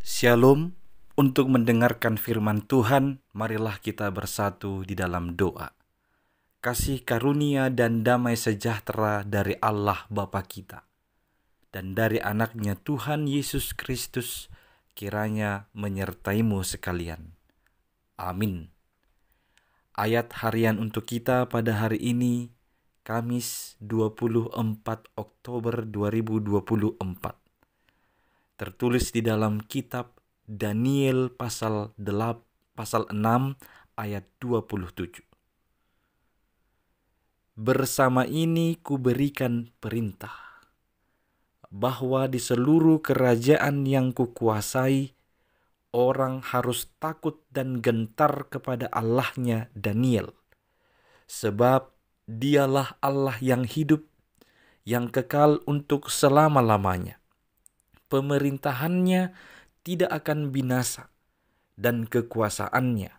Shalom. Untuk mendengarkan firman Tuhan, marilah kita bersatu di dalam doa. Kasih karunia dan damai sejahtera dari Allah Bapa kita dan dari anaknya Tuhan Yesus Kristus kiranya menyertaimu sekalian. Amin. Ayat harian untuk kita pada hari ini, Kamis 24 Oktober 2024. Tertulis di dalam kitab Daniel pasal 6 ayat 27. Bersama ini kuberikan perintah bahwa di seluruh kerajaan yang kukuasai, orang harus takut dan gentar kepada Allahnya Daniel, sebab dialah Allah yang hidup, yang kekal untuk selama-lamanya. Pemerintahannya tidak akan binasa dan kekuasaannya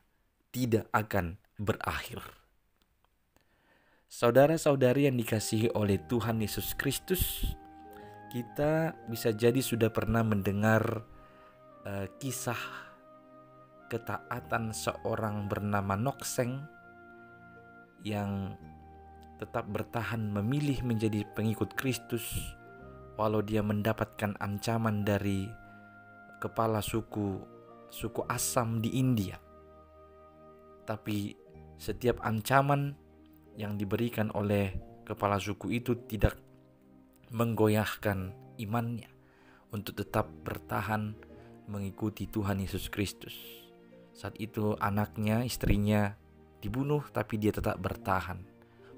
tidak akan berakhir. Saudara-saudari yang dikasihi oleh Tuhan Yesus Kristus, kita bisa jadi sudah pernah mendengar kisah ketaatan seorang bernama Nokseng yang tetap bertahan memilih menjadi pengikut Kristus walau dia mendapatkan ancaman dari kepala suku Assam di India. Tapi setiap ancaman yang diberikan oleh kepala suku itu tidak menggoyahkan imannya untuk tetap bertahan mengikuti Tuhan Yesus Kristus. Saat itu anaknya, istrinya dibunuh, tapi dia tetap bertahan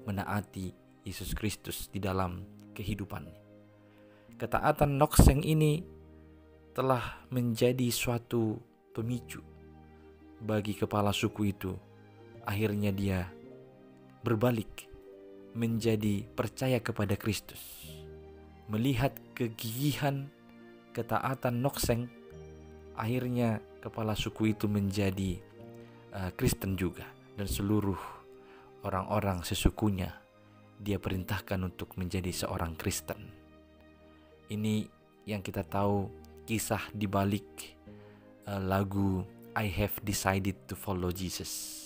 menaati Yesus Kristus di dalam kehidupannya. Ketaatan Nokseng ini telah menjadi suatu pemicu bagi kepala suku itu. Akhirnya dia berbalik menjadi percaya kepada Kristus. Melihat kegigihan ketaatan Nokseng, akhirnya kepala suku itu menjadi Kristen juga. Dan seluruh orang-orang sesukunya dia perintahkan untuk menjadi seorang Kristen. Ini yang kita tahu kisah di balik lagu I Have Decided to Follow Jesus,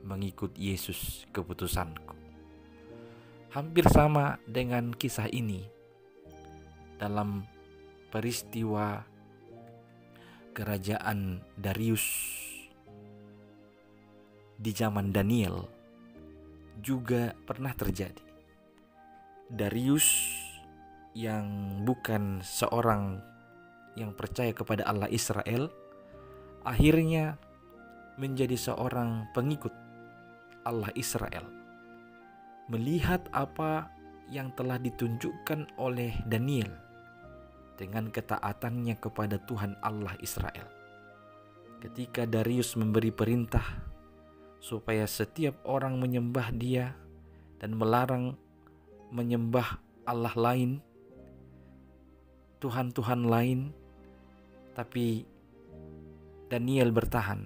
mengikut Yesus keputusanku. Hampir sama dengan kisah ini dalam peristiwa kerajaan Darius di zaman Daniel juga pernah terjadi. Darius yang bukan seorang yang percaya kepada Allah Israel, akhirnya menjadi seorang pengikut Allah Israel. Melihat apa yang telah ditunjukkan oleh Daniel dengan ketaatannya kepada Tuhan Allah Israel. Ketika Darius memberi perintah supaya setiap orang menyembah dia dan melarang menyembah Allah lain, Tuhan-Tuhan lain, tapi Daniel bertahan.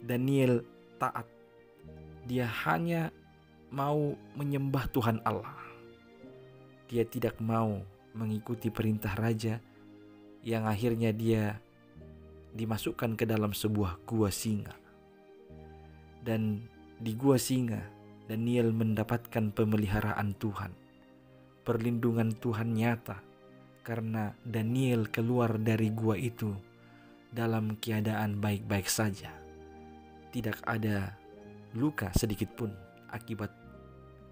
Daniel taat. Dia hanya mau menyembah Tuhan Allah. Dia tidak mau mengikuti perintah raja yang akhirnya dia dimasukkan ke dalam sebuah gua singa. Dan di gua singa, Daniel mendapatkan pemeliharaan Tuhan. Perlindungan Tuhan nyata karena Daniel keluar dari gua itu dalam keadaan baik-baik saja. Tidak ada luka sedikit pun akibat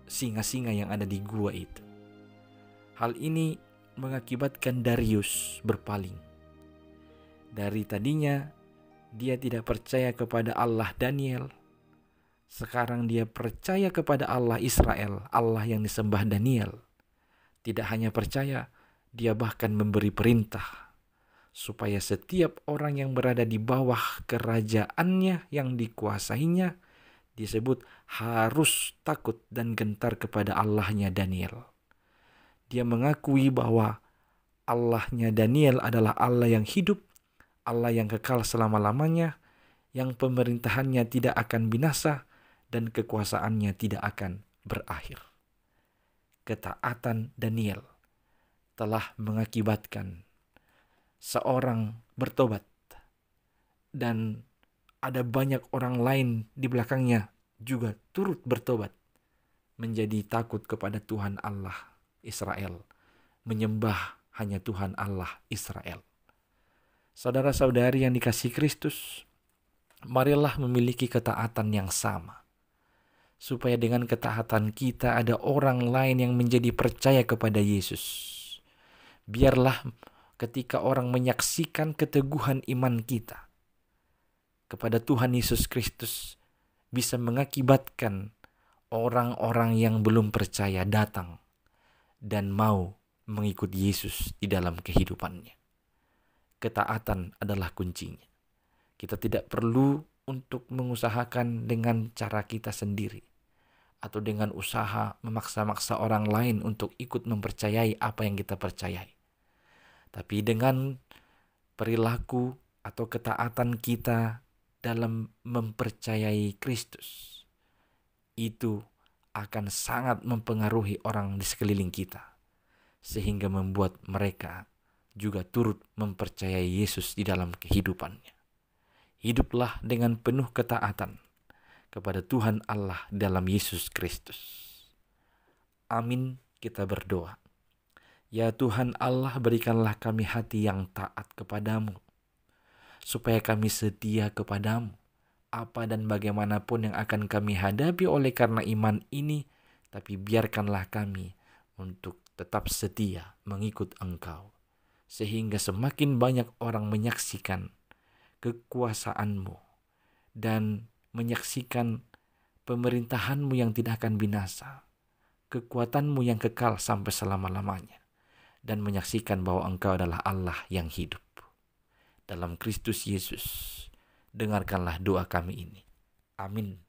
singa-singa yang ada di gua itu. Hal ini mengakibatkan Darius berpaling. Dari tadinya dia tidak percaya kepada Allah Daniel, sekarang dia percaya kepada Allah Israel, Allah yang disembah Daniel. Tidak hanya percaya, dia bahkan memberi perintah supaya setiap orang yang berada di bawah kerajaannya yang dikuasainya disebut harus takut dan gentar kepada Allahnya Daniel. Dia mengakui bahwa Allahnya Daniel adalah Allah yang hidup, Allah yang kekal selama-lamanya, yang pemerintahannya tidak akan binasa dan kekuasaannya tidak akan berakhir. Ketaatan Daniel telah mengakibatkan seorang bertobat. Dan ada banyak orang lain di belakangnya juga turut bertobat, menjadi takut kepada Tuhan Allah Israel, menyembah hanya Tuhan Allah Israel. Saudara-saudari yang dikasihi Kristus, marilah memiliki ketaatan yang sama, supaya dengan ketaatan kita ada orang lain yang menjadi percaya kepada Yesus. Biarlah ketika orang menyaksikan keteguhan iman kita kepada Tuhan Yesus Kristus bisa mengakibatkan orang-orang yang belum percaya datang dan mau mengikut Yesus di dalam kehidupannya. Ketaatan adalah kuncinya. Kita tidak perlu untuk mengusahakan dengan cara kita sendiri, atau dengan usaha memaksa-maksa orang lain untuk ikut mempercayai apa yang kita percayai. Tapi dengan perilaku atau ketaatan kita dalam mempercayai Kristus, itu akan sangat mempengaruhi orang di sekeliling kita, sehingga membuat mereka juga turut mempercayai Yesus di dalam kehidupannya. Hiduplah dengan penuh ketaatan kepada Tuhan Allah dalam Yesus Kristus. Amin, kita berdoa. Ya Tuhan Allah, berikanlah kami hati yang taat kepadamu, supaya kami setia kepadamu. Apa dan bagaimanapun yang akan kami hadapi oleh karena iman ini, tapi biarkanlah kami untuk tetap setia mengikut Engkau, sehingga semakin banyak orang menyaksikan kekuasaan-Mu dan menyaksikan pemerintahan-Mu yang tidak akan binasa, kekuatan-Mu yang kekal sampai selama-lamanya, dan menyaksikan bahwa Engkau adalah Allah yang hidup. Dalam Kristus Yesus, dengarkanlah doa kami ini. Amin.